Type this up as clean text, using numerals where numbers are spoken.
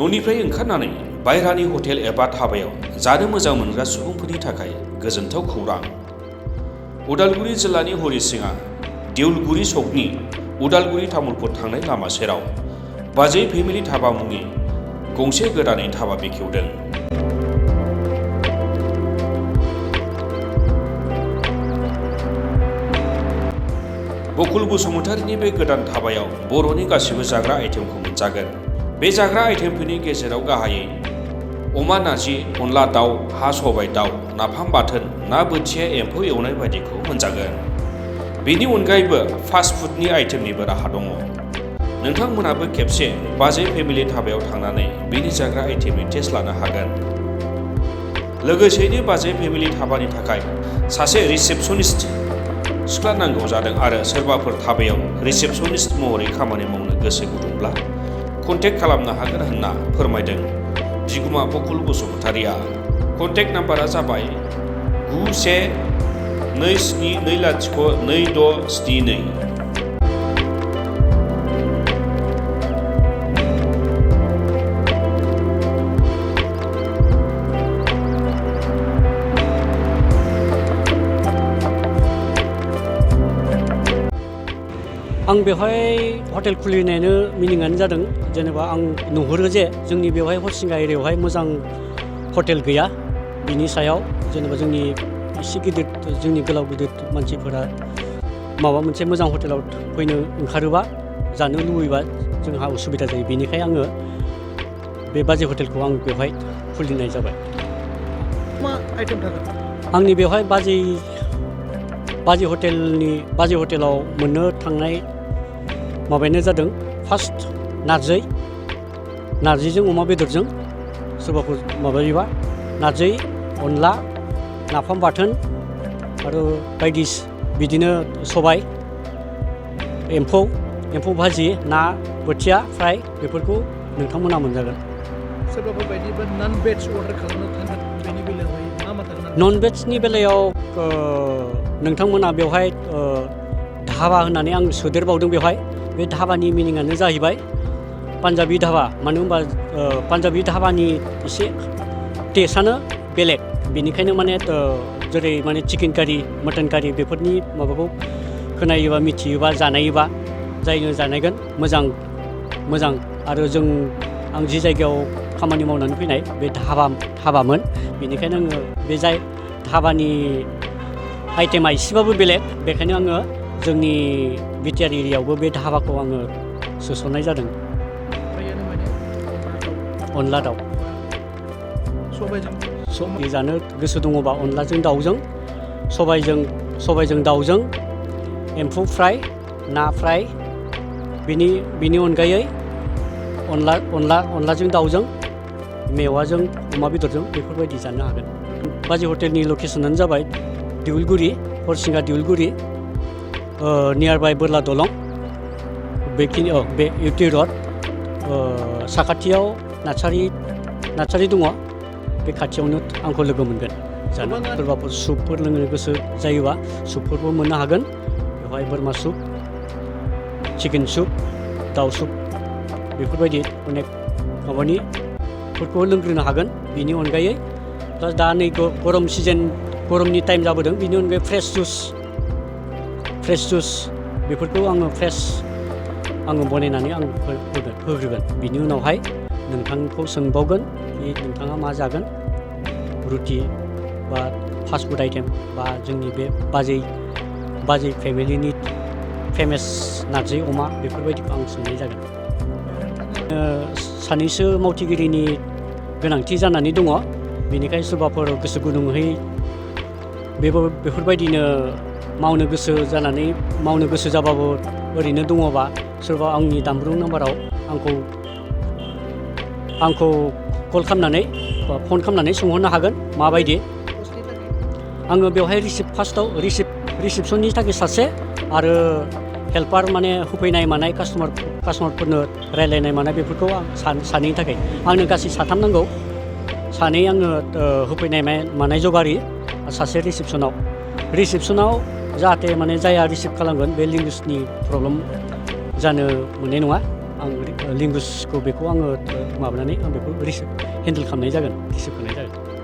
न'निफ्राय ओंखारनानै बायह्रानि हटेल एबा धाबायाव जानो मोजां मोनग्रा सुबुंफोरनि थाखाय गोजोनथाव खौरां। उदालगुरि जिल्लानि हरिसिङा देउलगुरि सकनि उदालगुरि तामुलपुर थांनाय लामा सेराव बाजै फेमिलि धाबा मुंनि गंसे गोदानै धाबा बेखेवदों। बकुल बसुमतारीनि बे गोदान धाबायाव बर'नि गासिबो जाग्रा आइटेमखौ मोनजागोन। बे जाग्रा आइटेमफोरनि गेजेराव गाहायै अमा नारजि, अनला दाउ, हा सबाय दाउ, नाफाम बाथोन, ना बोथिया, एम्फौ एवनाय बायदिखौ मोनजागोन। बेनि अनगायैबो फास्ट फुडनि आइटेमनिबो राहा दङ। नोंथांमोनाबो खेबसे बाजै फेमिलि धाबायाव थांनानै बेनि जाग्रा आइटेमनि टेस्ट लानो हागोन। लोगोसेयैनो बाजै फेमिलि धाबानि थाखाय सासे रिसेपसनिस्ट सिख्ला नांगौ जादों आरो सोरबाफोर धाबायाव रिसेपसनिस्ट महरै खामानि मावनो गोसो गुदुंब्ला कन्टेक्ट खालामनो हागोन होनना फोरमायदों बिगुमा बकुल बसुमतारीया। कन्टेक्ट नाम्बारा जाबाय 9127202672। आं बेवहाय हटेल खुलिनायनि मिनिङानो जादों जेनेबा आं नुहुरो जे जोंनि बेवहाय हरिसिङा एरियायावहाय मोजां हटेल गैया। बिनि सायाव जेनेबा जोंनि एसे गिदिर जोंनि गोलाव गिदिर मानसिफोरा माबा मोनसे मोजां हटेलाव फैनो ओंखारोबा जानो लुबैबा जोंहा उसुबिदा जायो। बेनिखाय आङो बे बाजै हटेलखौ आं बेवहाय खुलिनाय जाबाय। मा आइटेम थागोन? आंनि बेवहाय बाजै हटेलाव मोननो थांनाय माबायानो जादों फार्स्ट नारजिजों अमा बेदरजों सोरबाफोर माबायोबा नारजि, अनला, नाफाम बाथोन आरो बिदिनो सबाय, एम्फौ भाजि, ना बोथिया फ्राय बेफोरखौ नोंथांमोना मोनजागोन। सोरबाफोर बायदिबा नन भेज अर्डार खालामनो थांगोन बेनि बेलायावहाय मा थागोन? नन भेजनि बेलायाव नोंथांमोना बेवहाय धाबा होननानै आं सोदेरबावदों। बेवहाय बे धाबानि मिनिङानो जाहैबाय पान्जाबि धाबा। मानो होनबा पान्जाबि धाबानि एसे टेस्टआनो बेलेग। बेनिखायनो माने जेरै माने चिकेन कारि, मटन कारि बेफोरनि माबाखौ खोनायोबा मिथियोबा जानायोबा जायनो जानायगोन मोजां आरो आं जि जायगायाव खामानि मावनानै फैनाय बे धाबामोन। बेनिखायनो आङो बे धाबानि आइटेमा एसेबाबो बेलेग। बेखायनो आङो जोंनि बिटिआर एरियायावबो बे धाबाखौ आङो सोसननाय जादों। अनला दाउ सबायजों जानो गोसो दङबा अनलाजों दाउजों, सबायजों दाउजों, एम्फौ फ्राय, ना फ्राय, बिनि अनगायै अनलाजों दाउजों, मेवाजों अमा बेदरजों बेफोरबायदि जानो हागोन। बाजै हटेलनि लकेसनानो जाबाय देउलगुरि, हरिसिङा देउलगुरि, नियार बाय बोरला दलं। बे इउटि रड साखाथियाव नार्सारि दङ। बे खाथियावनो आंखौ लोगो मोनगोन। जानो सोरबाफोर सुपफोर लोंनो गोसो जायोबा सुपफोरबो मोननो हागोन। बेवहाय बोरमा सुप, चिकेन सुप, दाउ सुप बेफोरबायदि अनेक माबानिफोरखौ लोंग्रोनो हागोन। बिनि अनगायै दा नै गरमनि टाइम जाबोदों। बिनि अनगायै फ्रेश जुस बेफोरखौ आङो बनायनानै आं होग्रोगोन। बिनि उनावहाय नोंथांखौ सोंबावगोन नोंथाङा मा जागोन, रुटि बा फास्ट फुड आइटेम बा जोंनि बे बाजै फेमिलिनि फेमास नारजि अमा बेफोरबायदिखौ आं सोंनाय जागोन। सानैसो मावथिगिरिनि गोनांथि जानानै दङ। बेनिखायनो सोरबाफोर गोसो गुदुंहै बेफोरबायदिनो मावनो गोसो जाबाबो ओरैनो दङबा सोरबा आंनि दामब्रुं नाम्बाराव आंखौ कल खालामनानै बा फन खालामनानै सोंहरनो हागोन माबायदि। आङो बेवहाय रिसेपसननि थाखाय सासे आरो हेल्पार माने होफैनाय मानाय कास्टमारफोरनो रायलायनाय मानाय बेफोरखौ आं सानैनि थाखाय आंनो गासै साथाम नांगौ। सानै आङो होफैनाय मानाय जगारि, सासे रिसेपसनाव जाहाथे माने जायहा रिसिभ खालामगोन बे लेंगुवेजनि प्रब्लेम जानो मोननाय नङा। आं लेंगुवेजखौ बेखौ आङो माबानानै आं बेखौ हेन्डेल खालामनाय जागोन रिसिभ खालामनाय जागोन